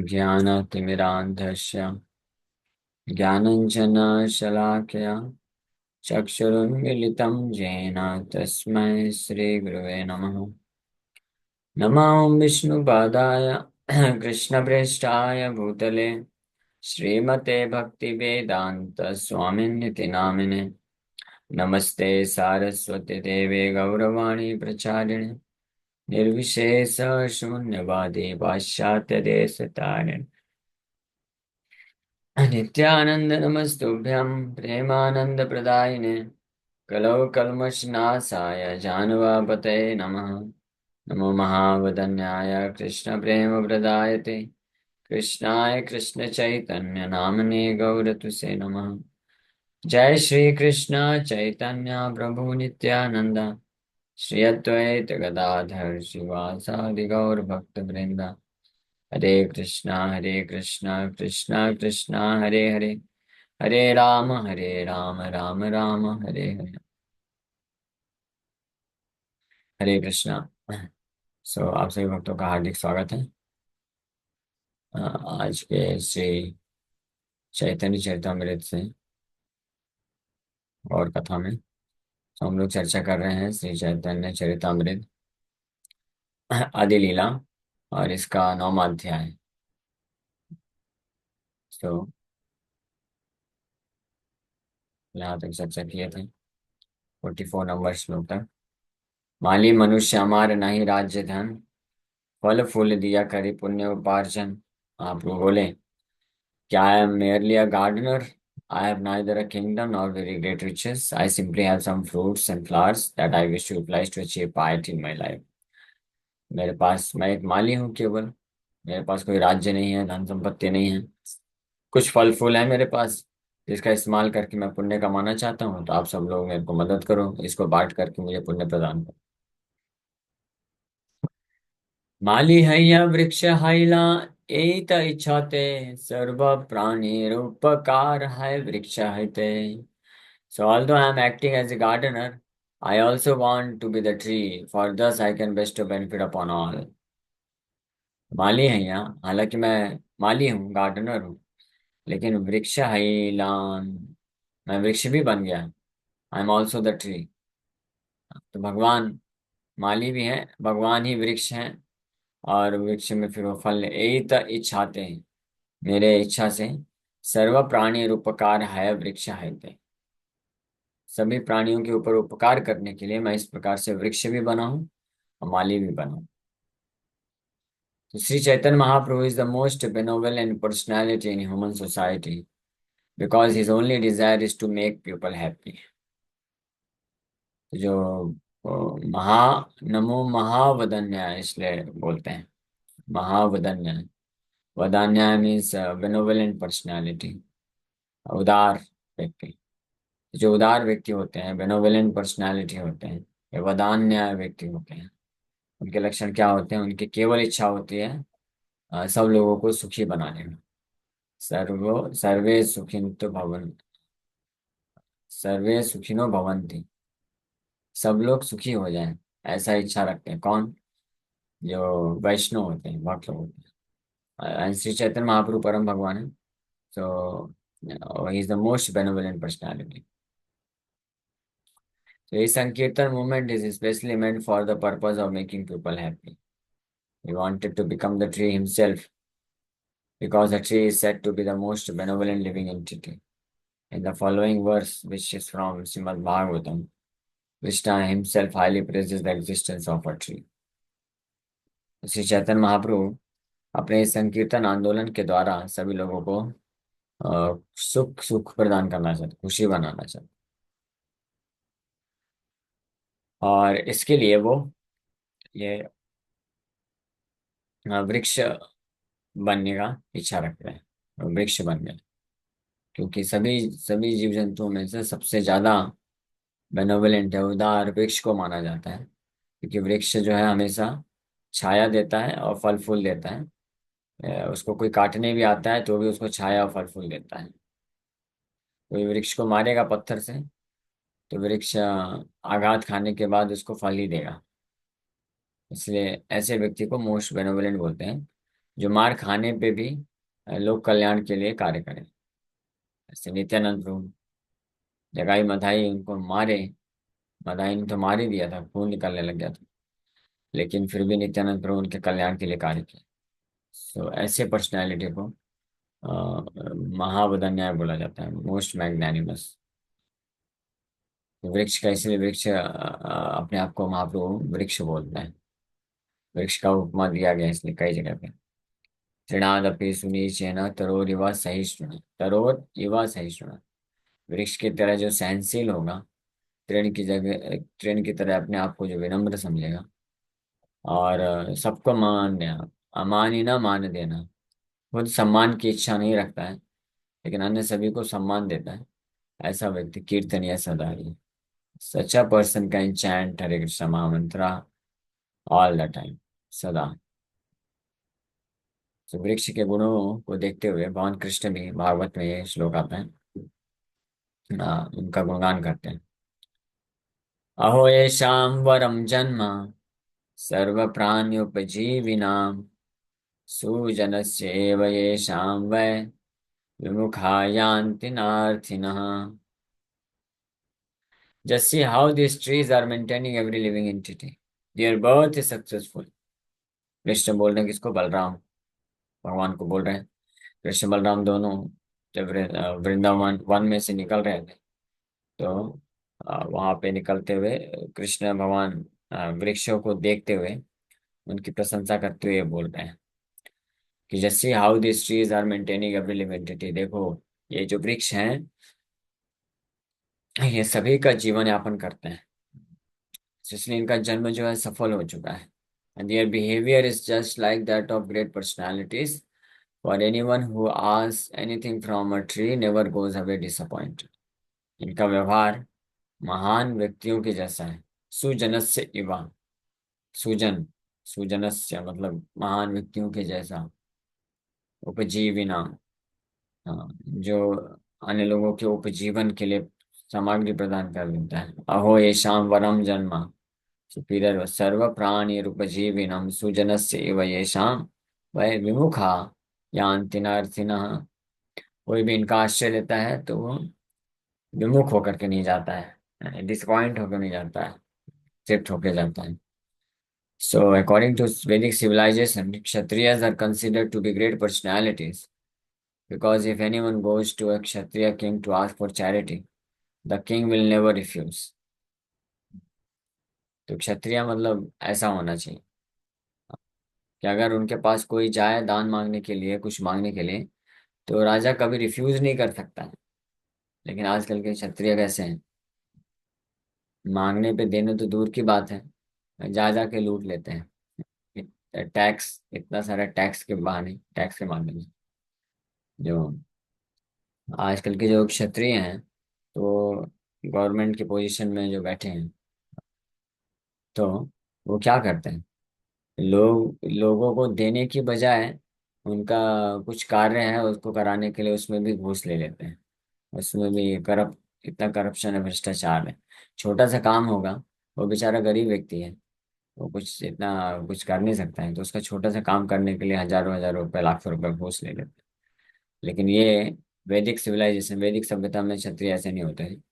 ज्ञानतिमिरान्धस्य ज्ञानञ्जनशलाकया चक्षुरुन्मीलितं येन तस्मै श्रीगुरवे नमः। नमो विष्णुपादाय कृष्णप्रेष्ठाय भूतले श्रीमते भक्तिवेदान्त स्वामिन्निति नामिने। नमस्ते सारस्वती देवे गौरवाणी प्रचारिणे निर्विशेष शून्यवादी पाश्चात्यदेशतारिणे नित्यानंद नमस्तुभ्यं प्रेमानंदप्रदायिने कलौ कल्मषनाशाय जानवापतये नमः। नमो महावदन्याय कृष्णप्रेमप्रदायते कृष्णाय कृष्णचैतन्य नामने गौरतुसे नमः। जय श्री कृष्ण चैतन्य प्रभु नित्यानंद श्री अद्वैत गदाधर शिवासादि गौर भक्त वृंदा। हरे कृष्णा कृष्णा कृष्णा हरे हरे, हरे राम राम राम हरे हरे। हरे कृष्णा। आप सभी भक्तों का हार्दिक स्वागत है। आज के श्री चैतन्य चरितमृत से और कथा में हम लोग चर्चा कर रहे हैं श्री चैतन्य चरितमृत आदि लीला और इसका 9वां अध्याय। तो यहाँ तक चर्चा किए थे 44 नंबर श्लोक तक। माली मनुष्य हमार नहीं राज्य धन, फल फूल दिया करी पुण्य उपार्जन। आप लोग बोले, क्या I am merely a gardener? I have neither a kingdom nor very great riches. I simply have some fruits and flowers that I wish to utilize to achieve piety in my life. मेरे पास, मैं एक माली हूँ केवल। मेरे पास कोई राज्य नहीं है, धन संपत्ति नहीं है। कुछ फल फूल है मेरे पास, जिसका इस्तेमाल करके मैं पुण्य कमाना चाहता हूँ। तो आप सब लोग मेरे को मदद करो, इसको बांट करके मुझे पुण्य प्रदान करो। माली हैया वृक्ष हैला एत इच्छाते, सर्व प्राणी उपकार है वृक्ष हैते। So although I am acting as a gardener, I also want to be the tree, for thus I can bestow benefit upon all. माली है यहाँ, हालांकि मैं माली हूँ, गार्डनर हूँ, लेकिन वृक्ष हैलान, मैं वृक्ष भी बन गया। I am also the tree. तो भगवान माली भी हैं, भगवान ही वृक्ष हैं। और वृक्ष में फिर वो फल एत इच्छाते हैं, मेरे इच्छा से। सर्व प्राणी उपकार है वृक्ष है। सभी प्राणियों के ऊपर उपकार करने के लिए मैं इस प्रकार से वृक्ष भी बना हूँ और माली भी बना हूँ। तो Shri Chaitanya Mahaprabhu is the most benevolent personality in human society because his only desire is to make people happy। जो महा नमो महावदन्याय इसलिए बोलते हैं, महावदन्याय। वदान्याय मीन्स benevolent पर्सनैलिटी, उदार व्यक्ति। जो उदार व्यक्ति होते हैं, बेनोवलेंट पर्सनालिटी होते हैं, ये वदान्य व्यक्ति होते हैं। उनके लक्षण क्या होते हैं? उनकी केवल इच्छा होती है सब लोगों को सुखी बनाने में। सर्वे सुखिनों भवन, सर्वे सुखिनो भवन्ति, सब लोग सुखी हो जाएं, ऐसा इच्छा रखते हैं। कौन? जो वैष्णव होते हैं, भक्त लोग होते हैं। श्री चैतन्य महाप्रभु परम भगवान है। So he is the most benevolent personality। So his Sankirtan movement is especially meant for the purpose of making people happy। He wanted to become the tree himself because the tree is said to be the most benevolent living entity। In the following verse, which is from Srimad Bhagavatam, Krishna himself highly praises the existence of a tree। Shri Chaitanya महाप्रभु अपने इस संकीर्तन आंदोलन के द्वारा सभी लोगों को सुख सुख प्रदान करना चाहते, खुशी बनाना चाहते, और इसके लिए वो ये वृक्ष बनने का इच्छा रखते हैं। वृक्ष बन गए क्योंकि सभी सभी जीव जंतुओं में से सबसे ज्यादा बेनोवलेंट है, उदार वृक्ष को माना जाता है। क्योंकि वृक्ष जो है हमेशा छाया देता है और फल फूल देता है। उसको कोई काटने भी आता है तो भी उसको छाया और फल फूल देता है। कोई वृक्ष को मारेगा पत्थर से तो वृक्ष आघात खाने के बाद उसको फल ही देगा। इसलिए ऐसे व्यक्ति को मोस्ट बेनोवलेंट बोलते हैं। जो मार खाने पे भी लोक कल्याण के लिए कार्य करें। जैसे नित्यानंद प्रभु, जगाई मधाई उनको मारे, मधाई ने तो मार ही दिया था, खून निकलने लग गया था, लेकिन फिर भी नित्यानंद प्रभु उनके कल्याण के लिए कार्य किया। सो ऐसे पर्सनैलिटी को महावदन्याय बोला जाता है, मोस्ट मैग्नानिमस। वृक्ष का इसलिए वृक्ष अपने आप को महाप्रभु वृक्ष बोलते हैं। वृक्ष का उपमा दिया गया है इसलिए कई जगह पे। तृणादपि सुनीचेन तरोर इव सहिष्णुना, तरोर इव सहिष्णुना। वृक्ष की तरह जो सहनशील होगा, तृण की जगह तृण की तरह अपने आप को जो विनम्र समझेगा, और सबको मान देना, अमान ही ना मान देना, खुद सम्मान की इच्छा नहीं रखता है लेकिन अन्य सभी को सम्मान देता है, ऐसा व्यक्ति कीर्तनीय सदा ही। Such a person can chant Hare Krishna mahamantra all the time, सदा। तो वृक्ष के गुणों को देखते हुए भगवान कृष्ण भी भागवत में ये श्लोक आता है, उनका गुणगान करते हैं। अहो येषां वरं जन्म सर्व प्राण्योपजीविनां सुजनस्येव येषां वै विमुखा यान्ति नार्थिनः। Just see how these trees are maintaining every living entity. Their birth is successful. Krishna बोल रहे हैं किसको? बलराम भगवान को बोल रहे हैं। कृष्ण बलराम दोनों जब वृंदावन वन में से निकल रहे थे, तो वहां पे निकलते हुए कृष्ण भगवान वृक्षों को देखते हुए उनकी प्रशंसा करते हुए बोल रहे हैं कि जैसे how this trees are maintaining every living entity. देखो, ये जो वृक्ष हैं, ये सभी का जीवन यापन करते हैं, इसलिए इनका जन्म जो है सफल हो चुका है। And their behaviour is just like that of great personalities. For anyone who asks anything from a tree never goes away disappointed. इनका व्यवहार महान व्यक्तियों के जैसा है। सुजनस्य इवा, सुजन, सुजनस्य मतलब महान व्यक्तियों के जैसा। उपजीविना, हाँ, जो अन्य लोगों के उपजीवन के लिए सामग्री प्रदान कर देता है। अहो येषां वरम जन्म सुपीरियर सर्व प्राणी उपजीविनम सुजनस्य इव येषां वै विमुखा यान्ति नार्थिनः। कोई भी इनका आश्रय लेता है तो वो विमुख होकर के नहीं जाता है, डिसअपॉइंट होकर नहीं जाता है, तृप्त होकर जाता है। So, according to Vedic civilization, Kshatriyas are considered to be great personalities because if anyone goes to a Kshatriya king to ask for charity, the king will never refuse. तो क्षत्रिय मतलब ऐसा होना चाहिए कि अगर उनके पास कोई जाए दान मांगने के लिए, कुछ मांगने के लिए, तो राजा कभी रिफ्यूज नहीं कर सकता है। लेकिन आजकल के क्षत्रिय कैसे हैं? मांगने पे देने तो दूर की बात है, जा जा के लूट लेते हैं। टैक्स, इतना सारा टैक्स के बहाने, टैक्स के माध्यम से जो आजकल के जो क्षत्रिय हैं, तो गवर्नमेंट की पोजीशन में जो बैठे हैं, तो वो क्या करते हैं? लोगों को देने की बजाय उनका कुछ कार्य है उसको कराने के लिए उसमें भी घूस ले लेते हैं। उसमें भी इतना करप्शन है, भ्रष्टाचार है। छोटा सा काम होगा, वो बेचारा गरीब व्यक्ति है, वो कुछ इतना कुछ कर नहीं सकता है, तो उसका छोटा सा काम करने के लिए हजारों हजार रुपए, लाखों रुपए घूस ले लेते हैं। लेकिन ये वैदिक सिविलाइजेशन, वैदिक सभ्यता में क्षत्रिय ऐसे नहीं होते हैं।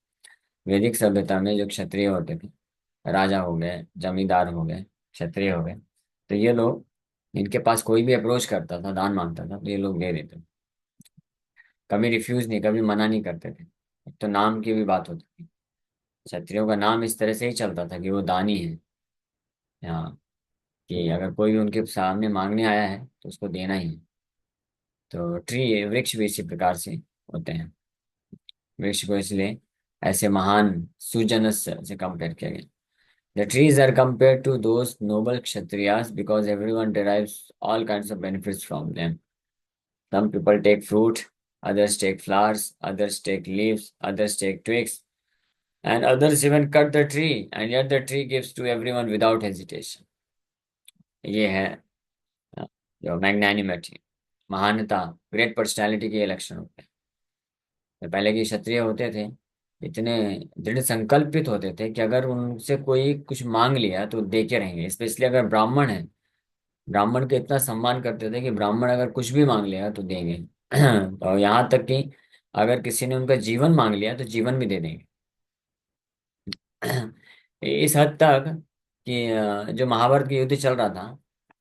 वैदिक सभ्यता में जो क्षत्रिय होते थे, राजा हो गए, जमींदार हो गए, क्षत्रिय हो गए, तो ये लोग, इनके पास कोई भी अप्रोच करता था, दान मांगता था, तो ये लोग दे देते थे। कभी रिफ्यूज नहीं, कभी मना नहीं करते थे। एक तो नाम की भी बात होती थी, क्षत्रियों का नाम इस तरह से ही चलता था कि वो दानी है। हाँ, कि अगर कोई भी उनके सामने मांगने आया है तो उसको देना ही है। तो ट्री, वृक्ष भी इसी प्रकार से होते हैं। वृक्ष को इसलिए ऐसे महान सुजनस से कंपेयर किया गया। The trees are compared to those noble kshatriyas because everyone derives all kinds of benefits from them. Some people take fruit, others take flowers, others take leaves, others take twigs, and others even cut the tree, and yet the tree gives to everyone without hesitation. ये है अ, जो magnanimity, महानता, great personality के ये लक्षण होते हैं। तो पहले के क्षत्रिय होते थे, इतने दृढ़ संकल्पित होते थे कि अगर उनसे कोई कुछ मांग लिया तो दे के रहेंगे, स्पेशली अगर ब्राह्मण है ब्राह्मण का इतना सम्मान करते थे कि ब्राह्मण अगर कुछ भी मांग लिया तो देंगे। और यहाँ तक कि अगर किसी ने उनका जीवन मांग लिया तो जीवन भी दे देंगे। इस हद तक कि जो महाभारत के युद्ध चल रहा था,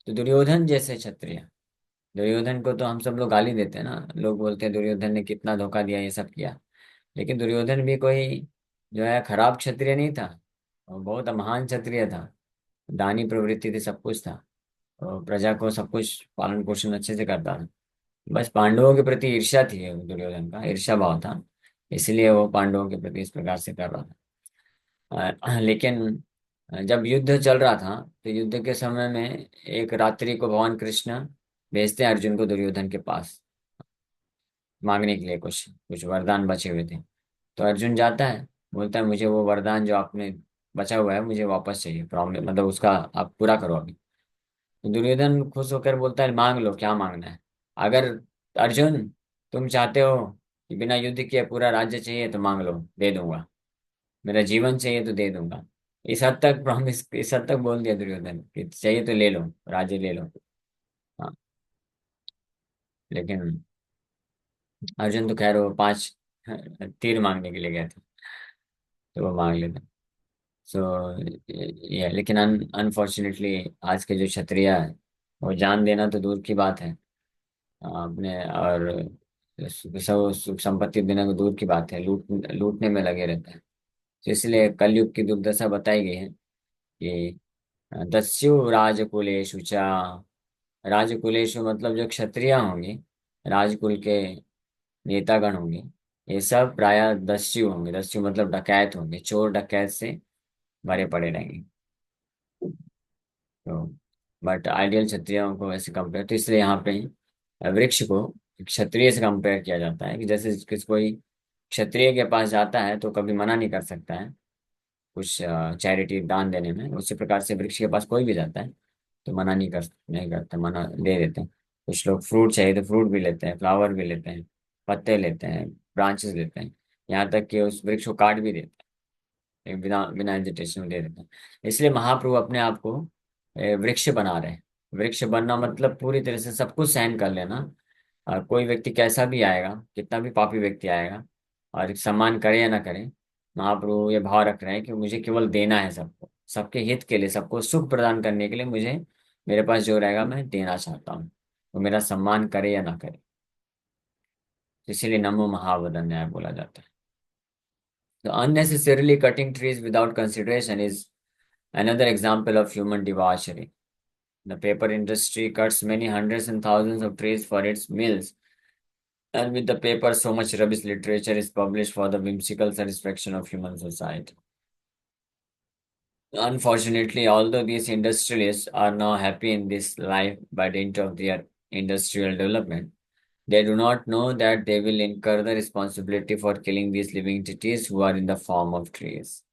तो दुर्योधन जैसे क्षत्रिय, दुर्योधन को तो हम सब लोग गाली देते हैं ना, लोग बोलते हैं दुर्योधन ने कितना धोखा दिया, ये सब किया। लेकिन दुर्योधन भी कोई जो है खराब क्षत्रिय नहीं था, और बहुत महान क्षत्रिय था। दानी प्रवृत्ति थी, सब कुछ था, और प्रजा को सब कुछ पालन पोषण अच्छे से करता था। बस पांडवों के प्रति ईर्ष्या थी, दुर्योधन का ईर्ष्या भाव था, इसलिए वो पांडवों के प्रति इस प्रकार से कर रहा था। लेकिन जब युद्ध चल रहा था, तो युद्ध के समय में एक रात्रि को भगवान कृष्ण भेजते हैं अर्जुन को दुर्योधन के पास मांगने के लिए, कुछ कुछ वरदान बचे हुए थे। तो अर्जुन जाता है, बोलता है मुझे वो वरदान जो आपने बचा हुआ है मुझे वापस चाहिए, प्रॉमिस मतलब उसका आप पूरा करो अभी। तो दुर्योधन खुश होकर बोलता है मांग लो, क्या मांगना है। अगर अर्जुन तुम चाहते हो कि बिना युद्ध किए पूरा राज्य चाहिए तो मांग लो, दे दूंगा। मेरा जीवन चाहिए तो दे दूंगा। इस हद तक प्रॉमिस, इस हद तक बोल दिया दुर्योधन कि चाहिए तो ले लो, राज्य ले लो। हाँ। लेकिन अर्जुन तो खैर वो 5 तीर मांगने के लिए गया था, तो वो मांग लेते। सो ये लेकिन अनफॉर्चुनेटली आज के जो क्षत्रिय है, वो जान देना तो दूर की बात है, अपने और सब सुख संपत्ति देना तो दूर की बात है, लूटने में लगे रहते हैं। तो इसलिए कलयुग की दुर्दशा बताई गई है कि दस्यु राजकुलेषु चा, राजकुलेषु मतलब जो क्षत्रिय होंगे, राजकुल के नेतागण होंगे, ये सब प्राय दस्यु होंगे। दस्यु मतलब डकैत होंगे, चोर डकैत से भरे पड़े रहेंगे। तो बट आइडियल क्षत्रियों को ऐसे कंपेयर, तो इसलिए यहाँ पे वृक्ष को क्षत्रिय से कंपेयर किया जाता है कि जैसे किस कोई क्षत्रिय के पास जाता है तो कभी मना नहीं कर सकता है कुछ चैरिटी दान देने में, उसी प्रकार से वृक्ष के पास कोई भी जाता है तो मना नहीं करते, मना दे देते हैं। कुछ लोग फ्रूट चाहिए तो फ्रूट भी लेते हैं, फ्लावर भी लेते हैं, पत्ते लेते हैं, ब्रांचेस लेते हैं, यहाँ तक कि उस वृक्ष को काट भी देते हैं, बिना बिना हेजिटेशन दे देते हैं। इसलिए महाप्रभु अपने आप को वृक्ष बना रहे हैं। वृक्ष बनना मतलब पूरी तरह से सब कुछ सहन कर लेना। कोई व्यक्ति कैसा भी आएगा, कितना भी पापी व्यक्ति आएगा, और सम्मान करे या ना करे, महाप्रभु ये भाव रख रहे हैं कि मुझे केवल देना है सबको, सबके हित के लिए, सबको सुख प्रदान करने के लिए मुझे, मेरे पास जो रहेगा मैं देना चाहता हूँ, वो मेरा सम्मान करे या ना करे। इसीलिए नमो महावदन्याय बोला जाता है। तो unnecessarily cutting trees without consideration is another example of human debauchery. The paper industry cuts many hundreds and thousands of trees for its mills, and with the paper, so much rubbish literature is published for the whimsical satisfaction of human society. Unfortunately, although these industrialists are now happy in this life by dint of their industrial development, they do not know that they will incur the responsibility for killing these living entities who are in the form of trees.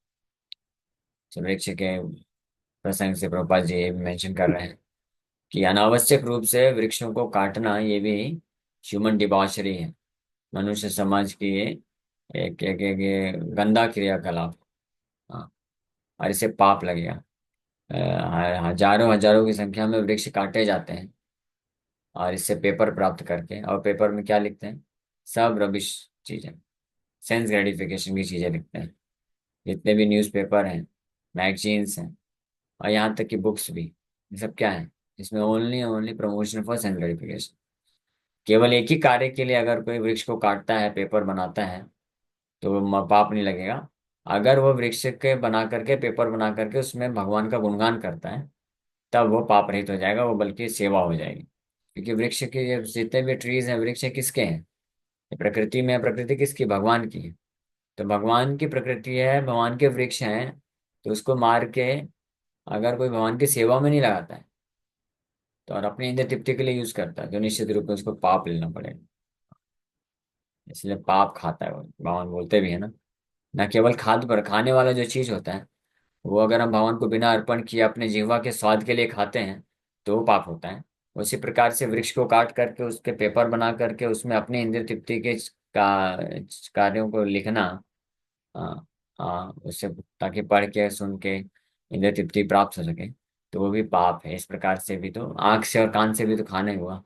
So, वृक्ष के प्रसंग से Prabhupada ji mention कर रहे हैं कि अनावश्यक रूप से वृक्षों को काटना ये भी ह्यूमन डिबॉशरी है, मनुष्य समाज की ये एक गंदा क्रियाकलाप। हाँ, और इससे पाप लगेगा। हजारों हजारों की संख्या में वृक्ष काटे जाते हैं, और इससे पेपर प्राप्त करके, और पेपर में क्या लिखते हैं, सब रबिश चीजें, सेंस ग्रेटिफिकेशन की चीजें लिखते हैं। जितने भी न्यूज़पेपर हैं, मैगजीन्स हैं, और यहाँ तक कि बुक्स भी, ये सब क्या है, इसमें only only promotion for sense gratification. केवल एक ही कार्य के लिए अगर कोई वृक्ष को काटता है, पेपर बनाता है, तो वो पाप नहीं लगेगा। अगर वो वृक्ष के बना करके, पेपर बना करके उसमें भगवान का गुणगान करता है, तब वो पाप रहित हो जाएगा, वो बल्कि सेवा हो जाएगी। क्योंकि वृक्ष के ये जितने भी ट्रीज हैं, वृक्ष किसके हैं, ये प्रकृति में है, प्रकृति किसकी, भगवान की है। तो भगवान की प्रकृति है, भगवान के वृक्ष हैं, तो उसको मार के अगर कोई भगवान की सेवा में नहीं लगाता है, तो और अपनी इंद्रिय तृप्ति के लिए यूज करता है, तो निश्चित रूप में उसको पाप लेना पड़ेगा। इसलिए पाप खाता है वो, भगवान बोलते भी है ना, न केवल खाद्य पर, खाने वाला जो चीज होता है, वो अगर हम भगवान को बिना अर्पण किए अपने जीवा के स्वाद के लिए खाते हैं तो वो पाप होता है। उसी प्रकार से वृक्ष को काट करके उसके पेपर बना करके उसमें अपने इंद्रिय तृप्ति के का कार्यों को लिखना, आ, उससे ताकि पढ़ के सुन के इंद्रिय तृप्ति प्राप्त हो सके, तो वो भी पाप है। इस प्रकार से भी तो आंख से और कान से भी तो खाना ही हुआ।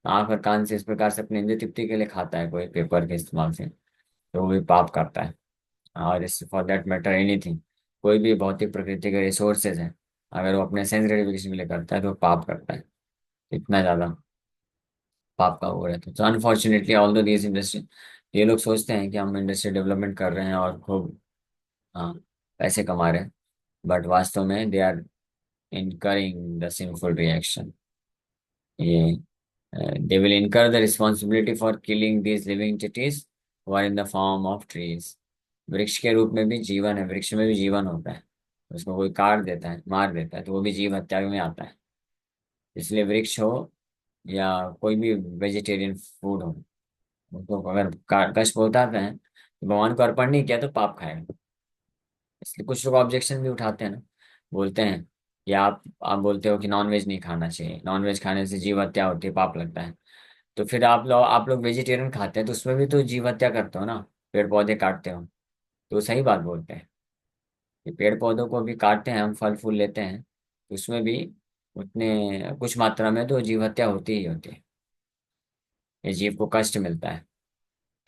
आंख और कान से इस प्रकार से अपनी इंद्रिय तृप्ति के लिए खाता है कोई पेपर के इस्तेमाल से, तो वो भी पाप करता है। और इस फॉर दैट मैटर एनीथिंग, कोई भी भौतिक प्रकृति के रिसोर्सेज है, अगर वो अपने सेंस ग्रेटिफिकेशन के लिए करता है तो वो पाप करता है। इतना ज्यादा पाप का हो रहता है। तो अनफॉर्चुनेटली ऑल दो दीज इंडस्ट्री, ये लोग सोचते हैं कि हम इंडस्ट्री डेवलपमेंट कर रहे हैं और खूब, हाँ, पैसे कमा रहे हैं, बट वास्तव में they are incurring the sinful reaction। ये they will incur the responsibility for killing these living entities who are in the form of trees। वृक्ष के रूप में भी जीवन है, वृक्ष में भी जीवन होता है। उसको कोई काट देता है, मार देता है, तो वो भी जीव हत्या में आता है। इसलिए वृक्ष हो या कोई भी वेजिटेरियन फूड हो, उसको अगर कष्ट पहुंचाते हैं तो भगवान को अर्पण नहीं किया तो पाप खाएगा। इसलिए कुछ लोग ऑब्जेक्शन भी उठाते हैं ना, बोलते हैं कि आप बोलते हो कि नॉनवेज नहीं खाना चाहिए, नॉनवेज खाने से जीव हत्या होती है, पाप लगता है। तो फिर आप लोग वेजिटेरियन खाते हैं तो उसमें भी तो जीव हत्या करते हो ना, पेड़ पौधे काटते हो। तो सही बात बोलते हैं कि पेड़ पौधों को भी काटते हैं, हम फल फूल लेते हैं, तो उसमें भी उतने कुछ मात्रा में तो जीव हत्या होती ही होती है। ये जीव को कष्ट मिलता है।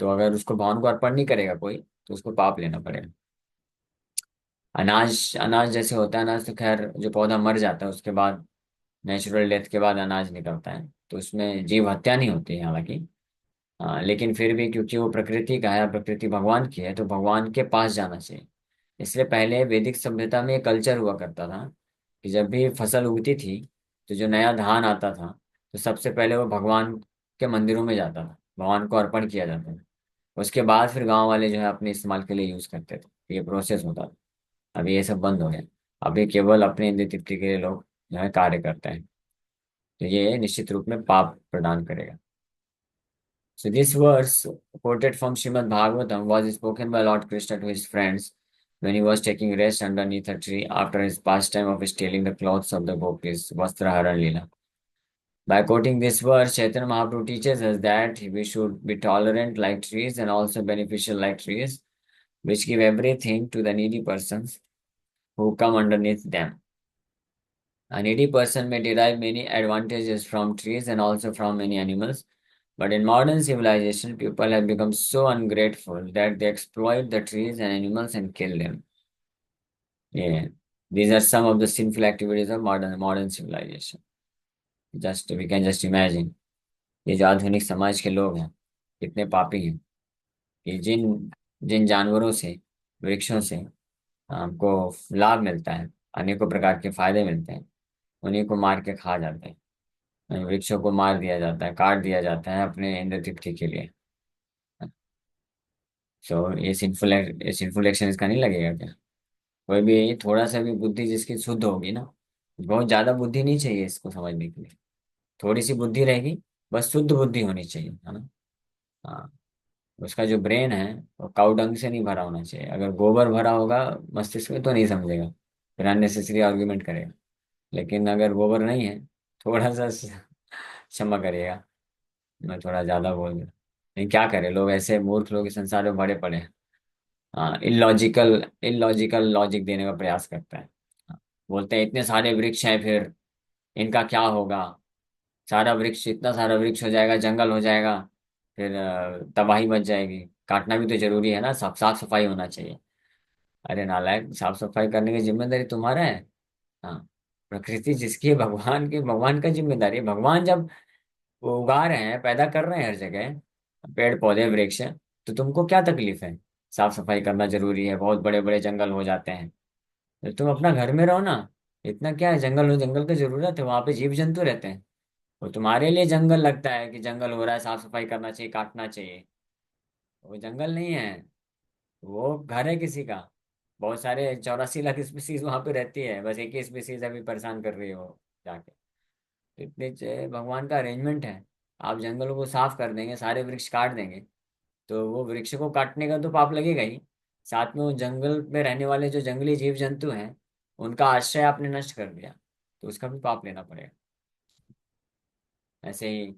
तो अगर उसको भगवान को अर्पण नहीं करेगा कोई, तो उसको पाप लेना पड़ेगा। अनाज अनाज जैसे होता है, अनाज तो खैर जो पौधा मर जाता है उसके बाद, नेचुरल डेथ के बाद अनाज निकलता है, तो उसमें जीव हत्या नहीं होती है हालांकि। लेकिन फिर भी क्योंकि वो प्रकृति का है, प्रकृति भगवान की है, तो भगवान के पास जाना चाहिए। इसलिए पहले वैदिक सभ्यता में एक कल्चर हुआ करता था कि जब भी फसल उगती थी, तो जो नया धान आता था, तो सबसे पहले वो भगवान के मंदिरों में जाता था, भगवान को अर्पण किया जाता था। उसके बाद फिर गांव वाले जो है अपने इस्तेमाल के लिए यूज करते थे, ये प्रोसेस होता था। अभी ये सब बंद हो गया। अभी केवल अपने इंद्रिय तृप्ति के लिए लोग जो है कार्य करते हैं। तो ये निश्चित रूप में पाप प्रदान करेगा। So this verse quoted from Srimad Bhagavatam was spoken by Lord Krishna to his friends when he was taking rest underneath a tree after his pastime of stealing the clothes of the gopis, Vastraharan Leela. By quoting this verse, Chaitanya Mahaprabhu teaches us that we should be tolerant like trees and also beneficial like trees, which give everything to the needy persons who come underneath them. A needy person may derive many advantages from trees and also from many animals, but in modern civilization, people have become so ungrateful that they exploit the trees and animals and kill them. Yeah, these are some of the sinful activities of modern civilization. Just we can just imagine, ये जो आधुनिक समाज के लोग हैं कितने पापी हैं कि जिन जिन जानवरों से, वृक्षों से हमको लाभ मिलता है, अनेकों प्रकार के फायदे मिलते हैं, उन्हीं को मार के खा जाते हैं। वृक्षों को मार दिया जाता है, काट दिया जाता है अपने इंद्र तृप्ति के लिए। सो ये सिंफुल एक्शन इसका नहीं लगेगा क्या? कोई भी थोड़ा सा भी बुद्धि जिसकी शुद्ध होगी ना, बहुत ज्यादा बुद्धि नहीं चाहिए इसको समझने के लिए, थोड़ी सी बुद्धि रहेगी, बस शुद्ध बुद्धि होनी चाहिए, है ना। हाँ, उसका जो ब्रेन है वो काऊ डंग से नहीं भरा होना चाहिए। अगर गोबर भरा होगा मस्तिष्क में तो नहीं समझेगा, फिर अननेसेसरी आर्ग्यूमेंट करेगा। लेकिन अगर गोबर नहीं है, थोड़ा सा क्षमा करिएगा, मैं थोड़ा ज्यादा बोल दिया। लेकिन क्या करें, लोग ऐसे मूर्ख लोग इस संसार में बड़े पड़े हैं। हाँ, इलॉजिकल इलॉजिकल लॉजिक देने का प्रयास करता है। हाँ, बोलते हैं इतने सारे वृक्ष हैं, फिर इनका क्या होगा? सारा वृक्ष, इतना सारा वृक्ष हो जाएगा, जंगल हो जाएगा, फिर तबाही मच जाएगी। काटना भी तो जरूरी है ना, साफ साफ सफाई होना चाहिए। अरे नालायक, साफ सफाई करने की जिम्मेदारी तुम्हारा है। हाँ, प्रकृति जिसकी है, भगवान का जिम्मेदारी है। भगवान जब वो उगा रहे हैं, पैदा कर रहे हैं हर जगह पेड़ पौधे वृक्ष, तो तुमको क्या तकलीफ है? साफ सफाई करना जरूरी है, बहुत बड़े बड़े जंगल हो जाते हैं, तो तुम अपना घर में रहो ना। इतना क्या है, जंगल हो, जंगल की जरूरत है, वहां पे जीव जंतु रहते हैं। वो तुम्हारे लिए जंगल लगता है कि जंगल हो रहा है, साफ सफाई करना चाहिए, काटना चाहिए। वो जंगल नहीं है, वो घर है किसी का। बहुत सारे 84 लाख स्पीसीज वहां पे रहती है, बस एक ही स्पीसीज अभी परेशान कर रही है वो जाके। तो भगवान का अरेंजमेंट है। आप जंगलों को साफ कर देंगे, सारे वृक्ष काट देंगे, तो वो वृक्ष को काटने का तो पाप लगेगा ही। साथ में वो जंगल में रहने वाले जो जंगली जीव जंतु हैं, उनका आश्रय आपने नष्ट कर दिया, तो उसका भी पाप लेना पड़ेगा। ऐसे ही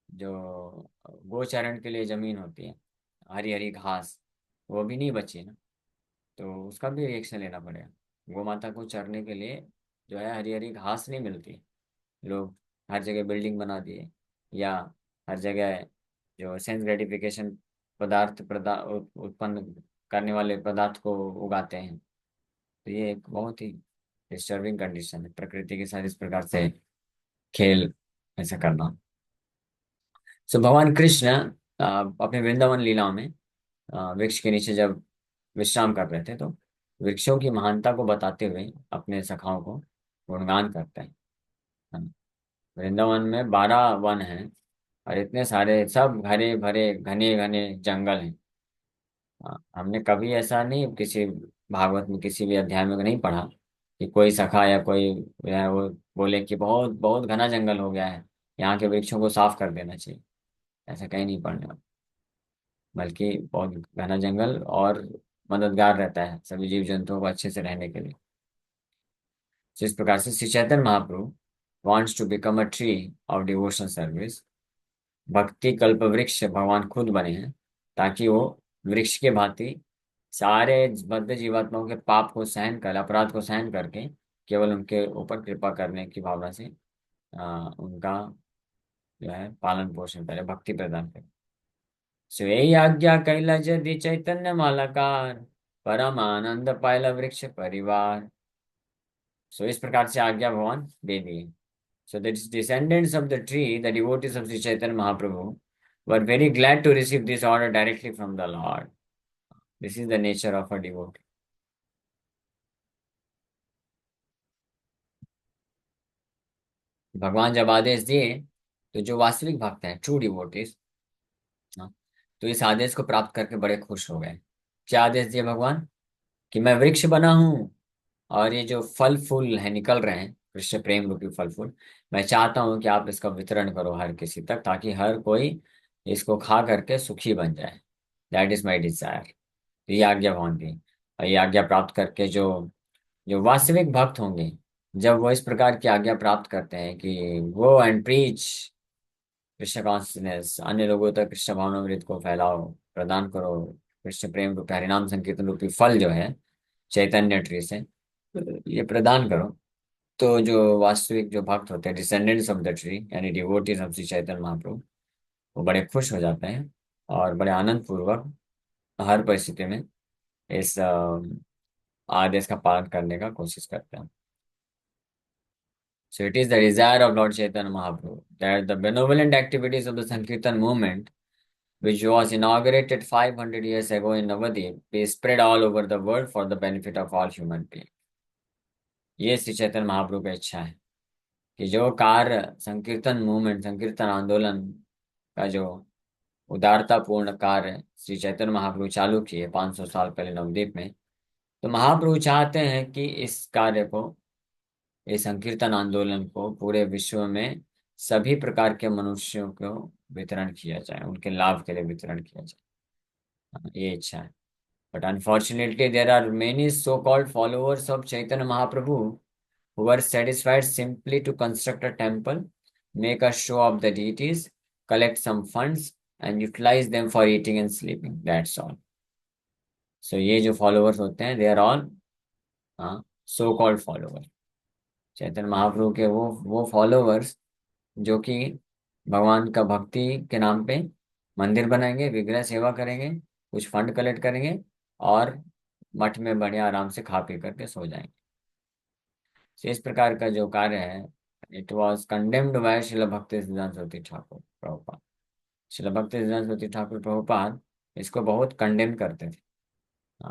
जो गोचरण के लिए जमीन होती है, हरी हरी घास, वो भी नहीं बची ना, तो उसका भी रिएक्शन लेना पड़ेगा। गौ माता को चरने के लिए जो है हरी हरी घास नहीं मिलती। लोग हर जगह बिल्डिंग बना दिए, या हर जगह जो सेंस ग्रेटिफिकेशन उत्पन्न करने वाले पदार्थ को उगाते हैं। तो ये एक बहुत ही डिस्टर्बिंग कंडीशन है, प्रकृति के साथ इस प्रकार से खेल ऐसा करना। सो भगवान कृष्ण अपने वृंदावन लीलाओं में वृक्ष के नीचे जब विश्राम कर रहे थे, तो वृक्षों की महानता को बताते हुए अपने सखाओं को गुणगान करते हैं। हाँ, वृंदावन में 12 वन हैं, और इतने सारे सब हरे भरे घने घने जंगल हैं। हाँ, हमने कभी ऐसा नहीं किसी भागवत में किसी भी अध्याय में नहीं पढ़ा कि कोई सखा या कोई वो बोले कि बहुत बहुत घना जंगल हो गया है, यहाँ के वृक्षों को साफ कर देना चाहिए। ऐसा कहीं नहीं पढ़ने वाला। बल्कि बहुत घना जंगल और मददगार रहता है सभी जीव जंतुओं को अच्छे से रहने के लिए। जिस प्रकार से Shri Chaitanya Mahaprabhu wants to become a tree of devotional service, भक्ति कल्प वृक्ष भगवान खुद बने हैं, ताकि वो वृक्ष के भांति सारे बद्ध जीवात्माओं के पाप को सहन कर, अपराध को सहन करके केवल उनके ऊपर कृपा करने की भावना से उनका जो है पालन पोषण करे, भक्ति प्रदान करे। स्वे आज्ञा कैला यदि चैतन्य मालाकार, परम आनंद पायला वृक्ष परिवार। सो इस प्रकार से आज्ञा भगवान दे दिए। So the descendants of the tree, the devotees of Sri Chaitanya Mahaprabhu, were very glad to receive this order directly from the Lord. This is the nature of a devotee. भगवान जब आदेश दिए, तो जो वास्तविक भक्त हैं, ट्रू डिवोटीज, तो इस आदेश को प्राप्त करके बड़े खुश हो गए। क्या आदेश दिए भगवान? कि मैं वृक्ष बना हूँ, और ये जो फल फूल है निकल रहे हैं, कृष्ण प्रेम रूपी फल फूल, मैं चाहता हूँ कि आप इसका वितरण करो हर किसी तक, ताकि हर कोई इसको खा करके सुखी बन जाए। That is my desire. तो ये आज्ञा भगवान दी। और ये आज्ञा प्राप्त करके जो जो वास्तविक भक्त होंगे, जब वो इस प्रकार की आज्ञा प्राप्त करते हैं कि वो एंड प्रीच कृष्ण कॉन्शियसनेस, अन्य लोगों तक कृष्ण भावनामृत को फैलाओ, प्रदान करो, कृष्ण प्रेम रूपी हरिनाम संकीर्तन रूपी फल जो है चैतन्य ट्री से, ये प्रदान करो। तो जो वास्तविक जो भक्त होते हैं, डिसेंडेंट्स ऑफ द ट्री, यानी डिवोटीज ऑफ श्री चैतन्य महाप्रभु, वो बड़े खुश हो जाते हैं और बड़े आनंद पूर्वक हर परिस्थिति में इस आदेश का पालन करने का कोशिश करते हैं। So it is the desire of Lord Chaitanya Mahaprabhu that the benevolent activities of the Sankirtan movement, which was inaugurated 500 years ago in Navadip, be spread all over the world for the benefit of all human beings. ये श्री चैतन्य महाप्रभु की इच्छा है कि जो कार्य संकीर्तन movement, संकीर्तन आंदोलन का जो उदारतापूर्ण कार्य श्री चैतन्य महाप्रभु चालू किए 500 साल पहले नवद्वीप में, तो महाप्रभु चाहते हैं कि इस कार्य को, इस संकीर्तन आंदोलन को पूरे विश्व में सभी प्रकार के मनुष्यों को वितरण किया जाए, उनके लाभ के लिए वितरण किया जाए। ये इच्छा है। But unfortunately there are many so called followers of Chaitanya Mahaprabhu who are satisfied simply to construct a temple, make a show of the deities, collect some funds, and utilize them for eating and sleeping. That's all. So ये जो followers होते हैं, they are all so called followers. चैतन्य महाप्रभु के वो followers जो कि भगवान का भक्ति के नाम पे मंदिर बनाएंगे, विग्रह सेवा करेंगे, कुछ फंड कलेक्ट करेंगे, और मठ में बढ़िया आराम से खा पी करके सो जाएंगे। तो इस प्रकार का जो कार्य है, it was condemned by Srila Bhakti Siddhanta Saraswati Thakur Prabhupada. Srila Bhakti Siddhanta Saraswati Thakur Prabhupada इसको बहुत कंडेम करते थे।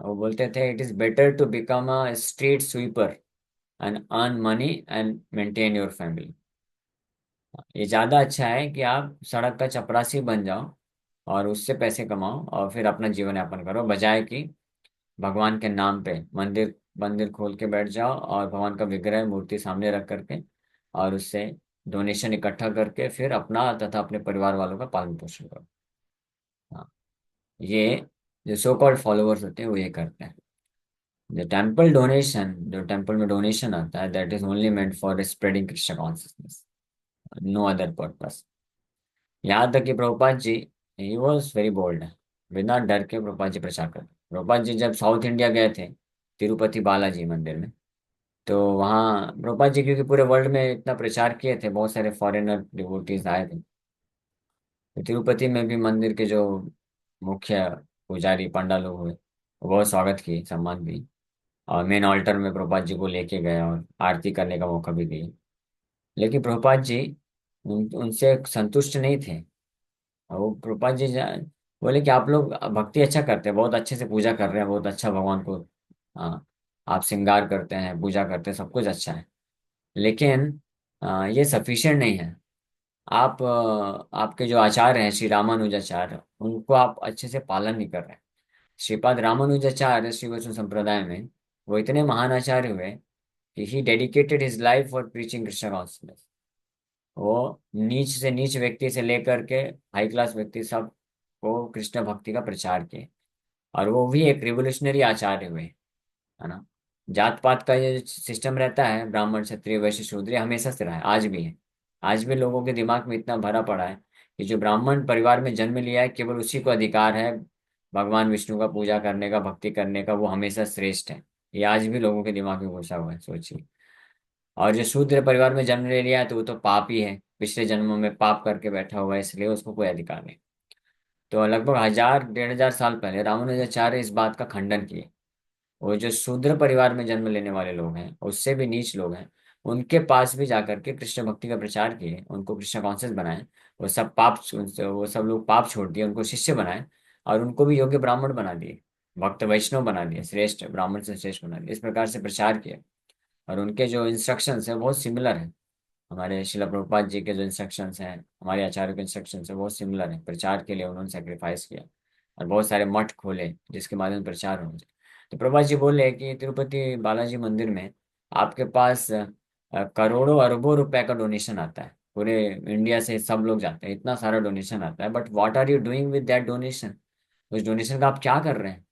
वो बोलते थे it is better to become a street sweeper and earn money and maintain your family. ये ज्यादा अच्छा है कि आप सड़क का चपरासी बन जाओ और उससे पैसे कमाओ और फिर अपना जीवन यापन करो, बजाय कि भगवान के नाम पे मंदिर मंदिर खोल के बैठ जाओ और भगवान का विग्रह मूर्ति सामने रख करके और उससे डोनेशन इकट्ठा करके फिर अपना तथा अपने परिवार वालों का पालन पोषण करो। हाँ, ये जो सो कॉल्ड फॉलोअर्स होते हैं वो ये करते हैं। जो टेम्पल डोनेशन, जो टेम्पल में डोनेशन आता है, that is only meant for spreading Krishna consciousness, no other purpose. यहाँ तक कि Prabhupada ji, he was very bold, बिना डर के प्रभुपाद जी प्रचार करते। प्रभुपाद जी जब साउथ इंडिया गए थे, तिरुपति बालाजी मंदिर में, तो वहाँ प्रभुपाद जी क्योंकि पूरे वर्ल्ड में इतना प्रचार किए थे, बहुत सारे फॉरेनर डिवोटीज आए थे। तो तिरुपति में भी मंदिर के जो मुख्य पुजारी पंडा लोग हुए, वो बहुत स्वागत किए, सम्मान दी। और मेन ऑल्टर में प्रभुपाद जी को लेके गए और आरती करने का मौका भी दिया। लेकिन प्रभुपाद जी उनसे संतुष्ट नहीं थे। और वो प्रभुपाद जी बोले कि आप लोग भक्ति अच्छा करते हैं, बहुत अच्छे से पूजा कर रहे हैं, बहुत अच्छा भगवान को, हाँ, आप श्रृंगार करते हैं, पूजा करते हैं, सब कुछ अच्छा है। लेकिन ये सफिशिएंट नहीं है। आप आपके जो आचार्य हैं श्री रामानुजाचार्य, उनको आप अच्छे से पालन नहीं कर रहे हैं। श्रीपाद रामानुजाचार्य श्री वैष्णव संप्रदाय में वो इतने महान आचार्य हुए कि he dedicated his life for preaching Krishna consciousness. वो नीच से नीच व्यक्ति से लेकर के हाई क्लास व्यक्ति सब को कृष्ण भक्ति का प्रचार किए। और वो भी एक रिवोल्यूशनरी आचार्य हुए, है ना। जात पात का ये सिस्टम रहता है, ब्राह्मण क्षत्रिय वैश्य शूद्र, ये हमेशा से रहा है, आज भी है। आज भी लोगों के दिमाग में इतना भरा पड़ा है कि जो ब्राह्मण परिवार में जन्म लिया है केवल उसी को अधिकार है भगवान विष्णु का पूजा करने का, भक्ति करने का, वो हमेशा श्रेष्ठ है। ये आज भी लोगों के दिमाग में घुसा हुआ है, सोचिए। और जो शूद्र परिवार में जन्म ले लिया है तो वो तो पाप ही है, पिछले जन्मों में पाप करके बैठा हुआ है, इसलिए उसको कोई अधिकार नहीं। तो लगभग 1000 1500 साल पहले रामानुजाचार्य इस बात का खंडन किए। वो जो शूद्र परिवार में जन्म लेने वाले लोग हैं, उससे भी नीच लोग हैं, उनके पास भी जाकर के कृष्ण भक्ति का प्रचार किए, उनको कृष्ण कॉन्शियस बनाए। वो सब लोग पाप छोड़ दिए, उनको शिष्य बनाए। और उनको भी योग्य ब्राह्मण बना दिए, भक्त वैष्णव बना दिए, श्रेष्ठ ब्राह्मण से श्रेष्ठ बना दिए, इस प्रकार से प्रचार किया। और उनके जो इंस्ट्रक्शंस है बहुत सिमिलर है, हमारे शिला प्रभुपाद जी के जो इंस्ट्रक्शंस हैं, हमारे आचार्य के इंस्ट्रक्शंस है, बहुत सिमिलर है। प्रचार के लिए उन्होंने सेक्रीफाइस किया और बहुत सारे मठ खोले जिसके माध्यम से प्रचार हो जाए। तो प्रभुपाद जी बोले कि तिरुपति बालाजी मंदिर में आपके पास करोड़ों अरबों रुपए का डोनेशन आता है, पूरे इंडिया से सब लोग जाते हैं, इतना सारा डोनेशन आता है, but what are you doing with that donation? उस डोनेशन का आप क्या कर रहे हैं?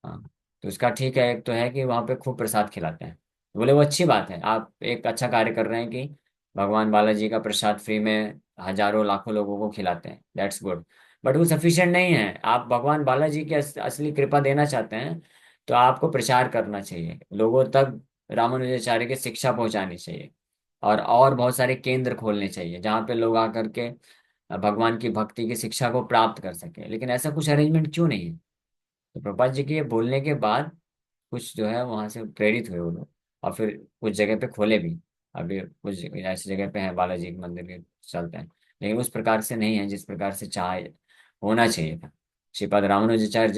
हाँ। तो उसका ठीक है, एक तो है कि वहाँ पे खूब प्रसाद खिलाते हैं। बोले वो अच्छी बात है, आप एक अच्छा कार्य कर रहे हैं कि भगवान बालाजी का प्रसाद फ्री में हजारों लाखों लोगों को खिलाते हैं, दैट्स गुड। बट वो सफिशिएंट नहीं है। आप भगवान बालाजी की असली कृपा देना चाहते हैं तो आपको प्रचार करना चाहिए, लोगों तक रामानुजाचार्य की शिक्षा पहुंचानी चाहिए। और बहुत सारे केंद्र खोलने चाहिए जहाँ पे लोग आकर के भगवान की भक्ति की शिक्षा को प्राप्त कर सके। लेकिन ऐसा कुछ अरेंजमेंट क्यों नहीं है? तो प्रभुपाद जी के ये बोलने के बाद कुछ जो है वहां से प्रेरित हुए वो लोग, और फिर कुछ जगह पे खोले भी। अभी कुछ ऐसी जगह पे हैं बालाजी के मंदिर के चलते हैं, लेकिन उस प्रकार से नहीं है जिस प्रकार से चाह होना चाहिए था। श्रीपाद रामानुजाचार्य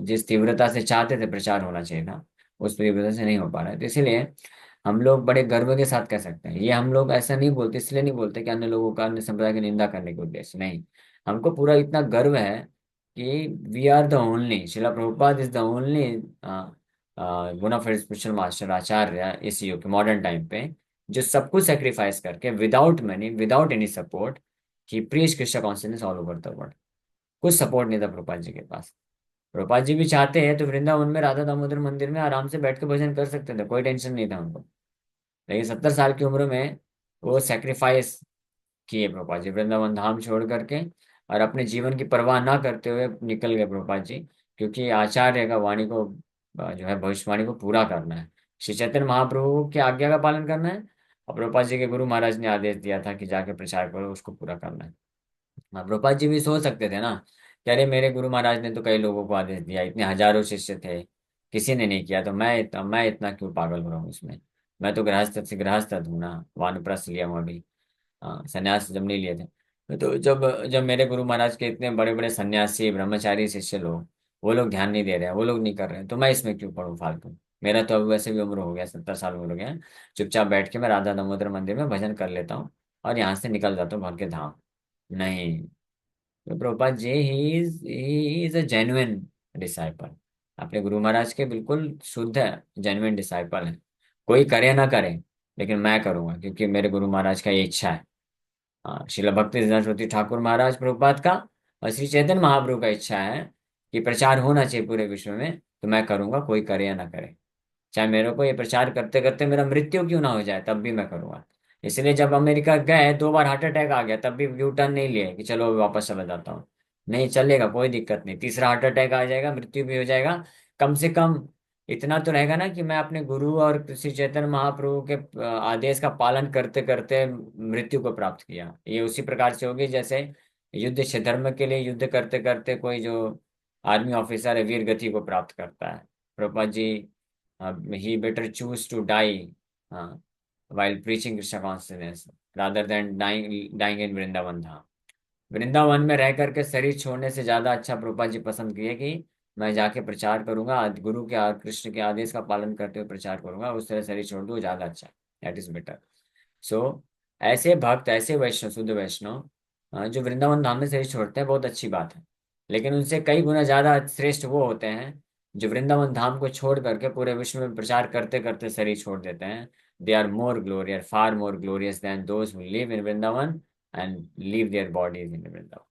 जिस तीव्रता से चाहते थे प्रचार होना चाहिए था, उस तीव्रता से नहीं हो पा रहा है। तो इसीलिए हम लोग बड़े गर्व के साथ कह सकते हैं, ये हम लोग ऐसा नहीं बोलते, इसलिए नहीं बोलते कि अन्य लोगों का, अन्य संप्रदाय की निंदा करने के उद्देश्य नहीं। हमको पूरा इतना गर्व है कि we are the only, Srila Prabhupada is the only bonafide spiritual master acharya इस युग के मॉडर्न टाइम पे, जो सब कुछ सेक्रीफाइस करके without money without any support he preach Krishna consciousness all over the world. कुछ सपोर्ट नहीं था प्रभुपाद जी के पास। प्रभुपाद जी भी चाहते हैं तो वृंदावन में राधा दामोदर मंदिर में आराम से बैठ के भजन कर सकते थे, कोई टेंशन नहीं था उनको। लेकिन 70 साल की उम्र में वो सेक्रीफाइस किए प्रभुपाद जी, वृंदावन धाम छोड़ करके, और अपने जीवन की परवाह ना करते हुए निकल गए प्रभुपाद जी। क्योंकि आचार्य का वाणी को जो है भविष्यवाणी को पूरा करना है, श्री चैतन्य महाप्रभु की आज्ञा का पालन करना है। और प्रभुपाद जी के गुरु महाराज ने आदेश दिया था कि जाके प्रचार करो, उसको पूरा करना है। हाँ, प्रभुपाद जी भी सोच सकते थे ना कि अरे मेरे गुरु महाराज ने तो कई लोगों को आदेश दिया, इतने हजारों शिष्य थे, किसी ने नहीं किया, तो मैं इतना क्यों पागल हो रहा हूँ इसमें? मैं तो गृहस्थ से गृहस्थ हूँ ना, वानप्रस्थ लिया हूँ अभी। हाँ, संन्यास जब नहीं लिए थे, तो जब जब मेरे गुरु महाराज के इतने बड़े बड़े सन्यासी ब्रह्मचारी शिष्य लोग, वो लोग ध्यान नहीं दे रहे हैं, वो लोग नहीं कर रहे हैं, तो मैं इसमें क्यों पढ़ूं फालतू? मेरा तो अब वैसे भी उम्र हो गया, 70 साल उम्र हो गया है। चुपचाप बैठ के मैं राधा दामोदर मंदिर में भजन कर लेता हूँ और यहाँ से निकल जाता हूँ भर के धाम। नहीं, तो Prabhupada ji he is a genuine disciple, अपने गुरु महाराज के बिल्कुल शुद्ध जेन्युइन डिसाइपल है। कोई करे ना करे, लेकिन मैं करूंगा क्योंकि मेरे गुरु महाराज का ये इच्छा है। हाँ, श्रील भक्ति सिद्धांत सरस्वती ठाकुर महाराज प्रभुपाद का और श्री चैतन्य महाप्रभु का इच्छा है कि प्रचार होना चाहिए पूरे विश्व में, तो मैं करूंगा, कोई करे या ना करे। चाहे मेरे को ये प्रचार करते करते मेरा मृत्यु क्यों ना हो जाए, तब भी मैं करूंगा। इसलिए जब अमेरिका गए 2 बार हार्ट अटैक आ गया, तब भी यू टर्न नहीं लिए कि चलो वापस चला जाता हूँ। नहीं चलेगा, कोई दिक्कत नहीं, तीसरा हार्ट अटैक आ जाएगा, मृत्यु भी हो जाएगा, कम से कम इतना तो रहेगा ना कि मैं अपने गुरु और श्री चैतन्य महाप्रभु के आदेश का पालन करते करते मृत्यु को प्राप्त किया। ये उसी प्रकार से होगी जैसे युद्ध धर्म के लिए युद्ध करते करते कोई जो आर्मी ऑफिसर है वीर गति को प्राप्त करता है। Prabhupada ji, he better choose to die, हाँ, while preaching Krishna consciousness rather than dying dying in Vrindavan Dham. Vrindavan में रह करके शरीर छोड़ने से ज्यादा अच्छा प्रभुपाद जी पसंद किए कि मैं जाके प्रचार करूंगा, गुरु के कृष्ण के आदेश का पालन करते हुए प्रचार करूंगा, उस तरह शरीर छोड़ दूँ ज्यादा अच्छा, दैट इज बेटर। सो ऐसे भक्त, ऐसे वैष्णव, शुद्ध वैष्णव जो वृंदावन धाम में शरीर छोड़ते हैं, बहुत अच्छी बात है। लेकिन उनसे कई गुना ज्यादा श्रेष्ठ वो होते हैं जो वृंदावन धाम को छोड़ करके पूरे विश्व में प्रचार करते करते शरीर छोड़ देते हैं। They are more glorious, far more glorious than those who live in Vrindavan and leave their bodies in Vrindavan.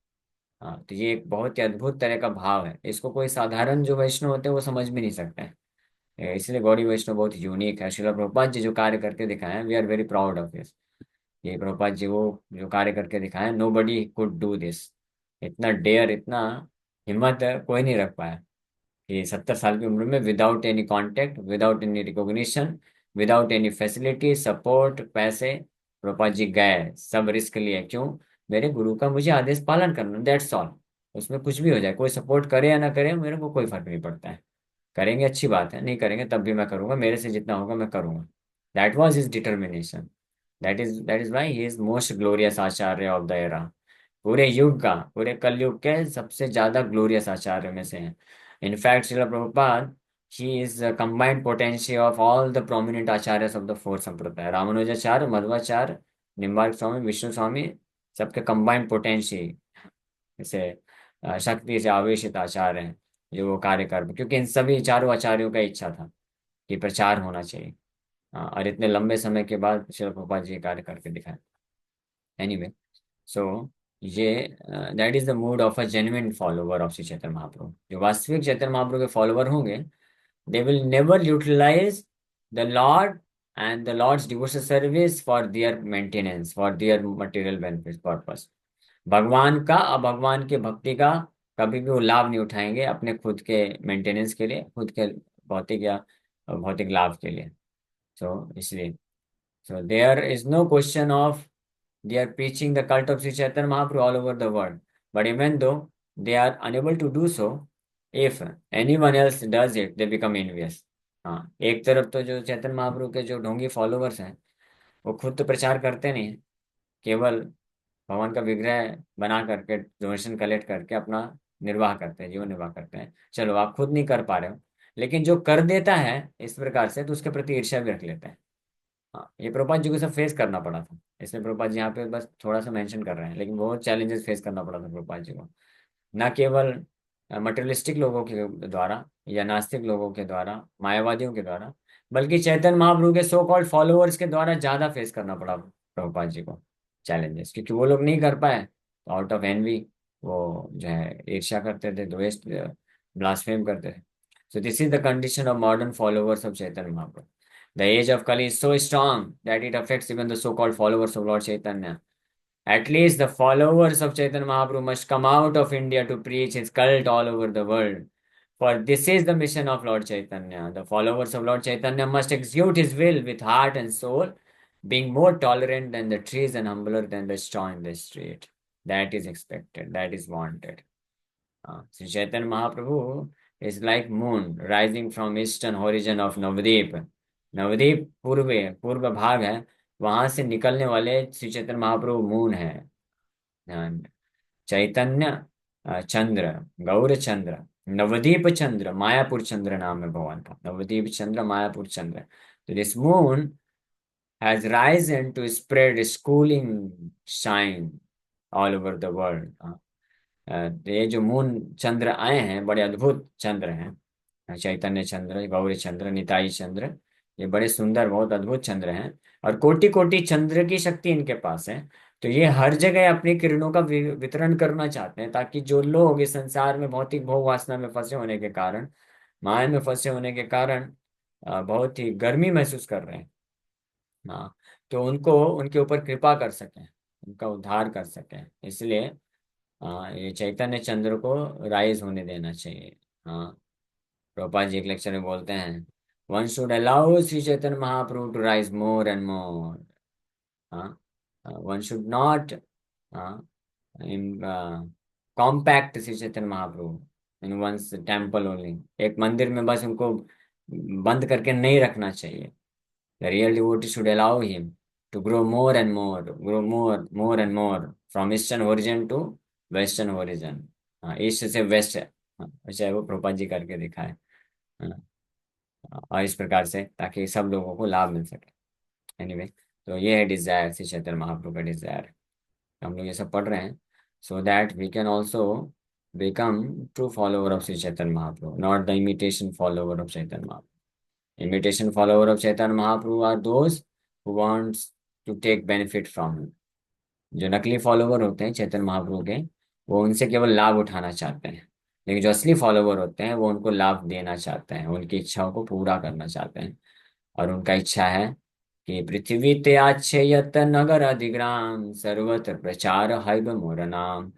हाँ, तो ये एक बहुत ही अद्भुत तरह का भाव है, इसको कोई साधारण जो वैष्णव होते हैं वो समझ भी नहीं सकते हैं। इसलिए गौड़ी वैष्णव बहुत यूनिक है। श्रील प्रभुपाद जी जो कार्य करके दिखाए हैं, we are very proud of this. ये प्रभुपाद जी वो जो कार्य करके दिखाए, nobody could do this. इतना डेयर, इतना हिम्मत कोई नहीं रख पाया कि 70 साल की उम्र में without any contact, without any recognition, without any facility support पैसे, प्रभुपाद जी गए, सब रिस्क लिए। क्यों? मेरे गुरु का मुझे आदेश पालन करना, दैट्स ऑल। उसमें कुछ भी हो जाए, कोई सपोर्ट करे या ना करे, मेरे को कोई फर्क नहीं पड़ता है। करेंगे अच्छी बात है, नहीं करेंगे तब भी मैं करूंगा, मेरे से जितना होगा मैं करूंगा। That was his determination. That is why he is most glorious Acharya of the era. पूरे युग का, पूरे कलयुग के सबसे ज्यादा ग्लोरियस आचार्य में से हैं। In fact Srila Prabhupada, he is combined potential of all the prominent Acharya of the four संप्रदाय, रामानुजाचार्य, मध्वाचार्य, निम्बार्क स्वामी, विष्णु स्वामी, सबके कंबाइंड पोटेंशियल से शक्ति से आवेशित आचार्य हैं जो वो कार्य कर, क्योंकि इन सभी चारों आचार्यों का इच्छा था कि प्रचार होना चाहिए। और इतने लंबे समय के बाद श्रील प्रभुपाद जी ये कार्य करके दिखाए। एनीवे, सो ये that is the mood of a genuine follower of Shri Chaitanya Mahaprabhu. जो वास्तविक चैतन्य महाप्रभु के फॉलोवर होंगे, they will never utilise the Lord and the Lord's devotional service for their maintenance, for their material benefit purpose. भगवान का और भगवान की भक्ति का कभी भी वो लाभ नहीं उठाएंगे अपने खुद के मेंटेनेंस के लिए, खुद के भौतिक या भौतिक लाभ के लिए। सो इसलिए, so there is no question of they are preaching the cult of Sri Chaitanya Mahaprabhu all over the world. But even though they are unable to do so, if anyone else does it, they become envious. हाँ, एक तरफ तो जो चैतन्य महाप्रभु के जो ढोंगी followers हैं, वो खुद तो प्रचार करते नहीं हैं, केवल भगवान का विग्रह बना करके डोनेशन कलेक्ट करके अपना निर्वाह करते हैं, जीवन निर्वाह करते हैं। चलो, आप खुद नहीं कर पा रहे हो, लेकिन जो कर देता है इस प्रकार से, तो उसके प्रति ईर्ष्या भी रख लेते हैं। हाँ, ये प्रभुपाद जी को सब फेस करना पड़ा था। इसलिए प्रभुपाद जी यहाँ पे बस थोड़ा सा मेंशन कर रहे हैं, लेकिन बहुत चैलेंजेस फेस करना पड़ा था प्रभुपाद जी को। न केवल मटेरियलिस्टिक लोगों के द्वारा या नास्तिक लोगों के द्वारा, मायावादियों के द्वारा, बल्कि चैतन्य महाप्रभु के सो कॉल्ड फॉलोअर्स के द्वारा ज्यादा फेस करना पड़ा प्रभुपाद जी को चैलेंजेस, क्योंकि वो लोग नहीं कर पाए तो आउट ऑफ एनवी वो जो है ईर्ष्या करते थे, द्वेष, ब्लास्फेम करते थे। So this is the condition of modern followers of Chaitanya Mahaprabhu. The age of Kali is so strong that it affects even the so-called followers of Lord Chaitanya. At least the followers of Chaitanya Mahaprabhu must come out of India to preach his cult all over the world. For this is the mission of Lord Chaitanya. The followers of Lord Chaitanya must execute his will with heart and soul, being more tolerant than the trees and humbler than the straw in the street. That is expected. That is wanted. Sri Chaitanya Mahaprabhu is like moon rising from eastern horizon of Navadip. Navdeep पूर्व भाग है, वहां से निकलने वाले श्री चैतन्य महाप्रभु moon है। चैतन्य चंद्र, गौर चंद्र, नवदीप चंद्र, मायापुर चंद्र नाम है भगवान का, नवदीप चंद्र, मायापुर चंद्र। तो this moon has risen to spread schooling shine all over the world. ये जो मून चंद्र आए हैं, बड़े अद्भुत चंद्र हैं, चैतन्य चंद्र, गौरी चंद्र, निताई चंद्र, ये बड़े सुंदर, बहुत अद्भुत चंद्र हैं। और कोटि कोटि चंद्र की शक्ति इनके पास है। तो ये हर जगह अपनी किरणों का वितरण करना चाहते हैं, ताकि जो लोग इस संसार में भौतिक भोग वासना में फंसे होने के कारण, माया में फंसे होने के कारण बहुत ही गर्मी महसूस कर रहे हैं, हाँ, तो उनको उनके ऊपर कृपा कर सकें, उनका उद्धार कर सकें। इसलिए ये चैतन्य चंद्र को राइज होने देना चाहिए। हाँ, प्रभुपाद जी एक लेक्चर में बोलते हैं, one should allow Shri Chaitanya Mahaprabhu to rise more and more. हाँ, one should not in compact Shri Chaitanya Mahaprabhu in one's temple only. एक मंदिर में बस उनको बंद करके नहीं रखना चाहिए। The real devotee should allow him to grow more and more, grow more more and more from eastern origin to western origin. हाँ, ईस्ट से वेस्ट। हाँ, चाहे वो प्रभुपाद जी करके दिखाए। हाँ, और इस प्रकार से ताकि सब लोगों को लाभ मिल सके। एनीवे, तो ये है डिजायर, श्री चैतन्य महाप्रभु का डिजायर। हम लोग ये सब पढ़ रहे हैं so that we can also become true follower of Shri Chaitanya Mahaprabhu, not the imitation follower of Chaitanya Mahaprabhu. Imitation follower of Chaitanya Mahaprabhu are those who wants to take benefit from him. जो नकली फॉलोवर होते हैं चैतन्य महाप्रभु के, वो उनसे केवल लाभ उठाना चाहते हैं। लेकिन जो असली फॉलोवर होते हैं वो उनको लाभ देना चाहते हैं, उनकी इच्छाओं को पूरा करना चाहते हैं। और उनका इच्छा है कि पृथ्वी ते आच्छेयत नगर अधिग्राम सर्वत्र प्रचार हैव मोर नाम।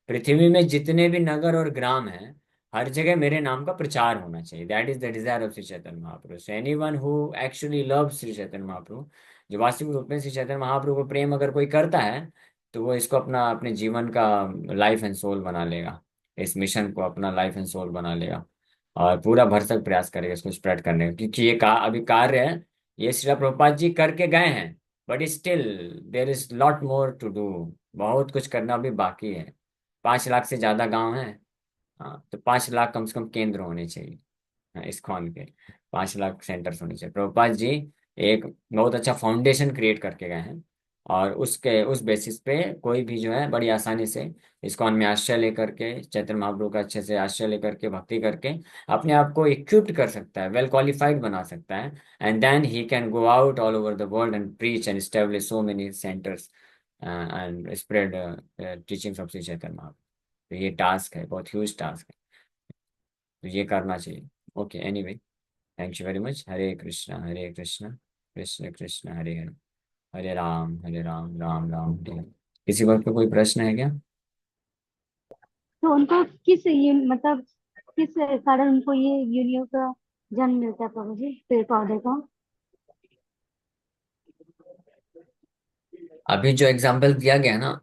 पृथ्वी में जितने भी नगर और ग्राम हैं, हर जगह मेरे नाम का प्रचार होना चाहिए। That is the desire of Shri Chaitanya Mahaprabhu. So anyone who actually love Shri Chaitanya Mahaprabhu, जो वास्तविक रूप में श्री चैतन्य महाप्रभु को प्रेम अगर कोई करता है, तो वो इसको अपना अपने जीवन का लाइफ एंड सोल बना लेगा। इस मिशन को अपना लाइफ एंड सोल बना लेगा और पूरा भरसक प्रयास करेगा इसको स्प्रेड करने का। क्योंकि ये अभी कार्य है, ये श्रीला प्रभुपाद जी करके गए हैं, but still there is lot more to do. बहुत कुछ करना भी बाकी है। 5 लाख से ज्यादा गांव हैं। हाँ, तो 5 लाख कम से कम केंद्र होने चाहिए। हाँ, इस्कॉन के 5 लाख सेंटर्स होने चाहिए। प्रभुपाद जी एक बहुत अच्छा फाउंडेशन क्रिएट करके गए हैं, और उसके उस बेसिस पे कोई भी जो है बड़ी आसानी से इस्कॉन में आश्रय लेकर के, चैतन्य महाप्रभु का अच्छे से आश्रय लेकर के भक्ति करके अपने आप को इक्विप्ड कर सकता है, वेल क्वालिफाइड बना सकता है। And then he can go out all over the world and preach and establish so many centres and spread teachings of Shri Chaitanya Mahaprabhu. तो ये टास्क है, बहुत ह्यूज टास्क है, तो ये करना चाहिए। Okay, anyway, thank you very much. Hare Krishna Krishna Krishna Hare Hare, Hare Ram Ram Ram Hare Hare. किसी वर्ग का कोई प्रश्न है क्या? तो उनको किस मतलब किस कारण उनको ये यूनियो का जन्म मिलता है प्रभु जी, पेड़ पौधे का? अभी जो एग्जाम्पल दिया गया ना,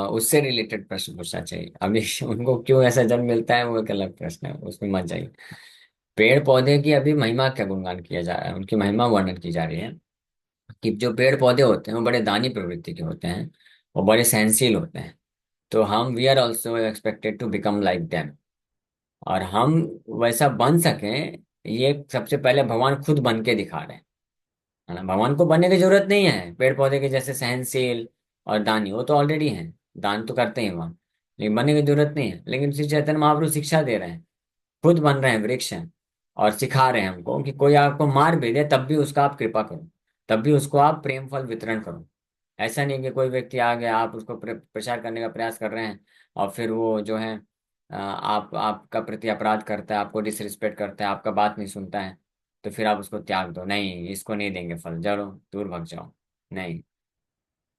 उससे रिलेटेड प्रश्न पूछना चाहिए। अभी उनको क्यों ऐसा जन्म मिलता है वो एक अलग प्रश्न है, उसमें मत जाइए। पेड़ पौधे की अभी महिमा का गुणगान किया जा रहा है, उनकी महिमा वर्णन की जा रही है। कि जो पेड़ पौधे होते हैं वो बड़े दानी प्रवृत्ति के होते हैं, वो बड़े सहनशील होते हैं। तो हम we are also expected to become like them. और हम वैसा बन सकें, ये सबसे पहले भगवान खुद बन के दिखा रहे हैं, है ना। भगवान को बनने की जरूरत नहीं है पेड़ पौधे के जैसे सहनशील और दानी, वो तो ऑलरेडी हैं। दान तो करते हैं वहाँ, लेकिन बनने की जरूरत नहीं है। लेकिन श्री चैतन्य महाप्रभु शिक्षा दे रहे हैं, खुद बन रहे हैं वृक्ष हैं, और सिखा रहे हैं हमको कि कोई आपको मार भी दे तब भी उसका आप कृपा करो, तब भी उसको आप प्रेम फल वितरण करो। ऐसा नहीं कि कोई व्यक्ति आ गया, आप उसको प्रचार करने का प्रयास कर रहे हैं, और फिर वो जो है आप आपका प्रति अपराध करता है, आपको डिसरिस्पेक्ट करता है, आपका बात नहीं सुनता है, तो फिर आप उसको त्याग दो, नहीं इसको नहीं देंगे फल, जरो दूर भग जाओ। नहीं,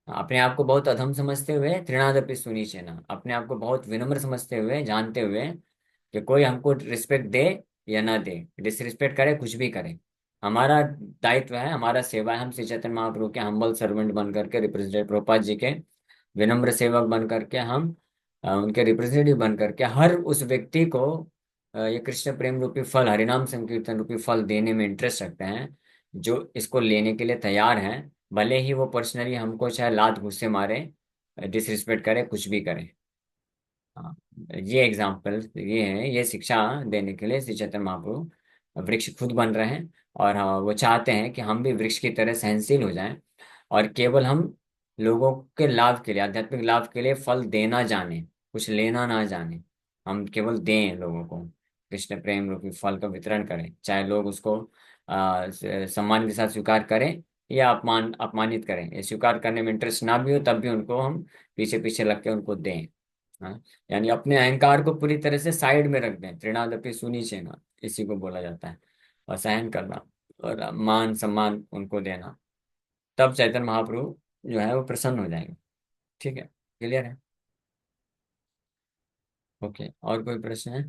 अपने आप को बहुत अधम समझते हुए, त्रिनादपि सुनीचेन, अपने आप को बहुत विनम्र समझते हुए, जानते हुए कि कोई हमको रिस्पेक्ट दे या ना दे, डिसरिस्पेक्ट करे, कुछ भी करे, हमारा दायित्व है, हमारा सेवा है। हम श्री चैतन्य महाप्रभु के हम्बल सर्वेंट बन करके, रिप्रेजेंटेटिव प्रभुपाद जी के विनम्र सेवक बन करके, हम उनके रिप्रेजेंटेटिव बन करके हर उस व्यक्ति को ये कृष्ण प्रेम रूपी फल, हरिनाम संकीर्तन रूपी फल देने में इंटरेस्ट रखते हैं, जो इसको लेने के लिए तैयार हैं। भले ही वो पर्सनली हमको चाहे लात घुसे मारे, डिसरिस्पेक्ट करे, कुछ भी करे। हाँ, ये एग्जाम्पल ये है, ये शिक्षा देने के लिए श्री चैतन्य महाप्रभु वृक्ष खुद बन रहे हैं। और हाँ, वो चाहते हैं कि हम भी वृक्ष की तरह सहनशील हो जाएं, और केवल हम लोगों के लाभ के लिए, आध्यात्मिक लाभ के लिए फल देना जाने, कुछ लेना ना जाने। हम केवल दें लोगों को, कृष्ण प्रेम रूपी फल का वितरण करें, चाहे लोग उसको सम्मान के साथ स्वीकार करें या अपमानित करें। ये स्वीकार करने में इंटरेस्ट ना भी हो तब भी उनको हम पीछे पीछे लग के उनको दें। हाँ, यानी अपने अहंकार को पूरी तरह से साइड में रख दें, त्रिनादपि सुनीचेना, इसी को बोला जाता है। और सहन करना और मान सम्मान उनको देना, तब चैतन्य महाप्रभु जो है वो प्रसन्न हो जाएंगे। ठीक है, क्लियर है? ओके, और कोई प्रश्न है?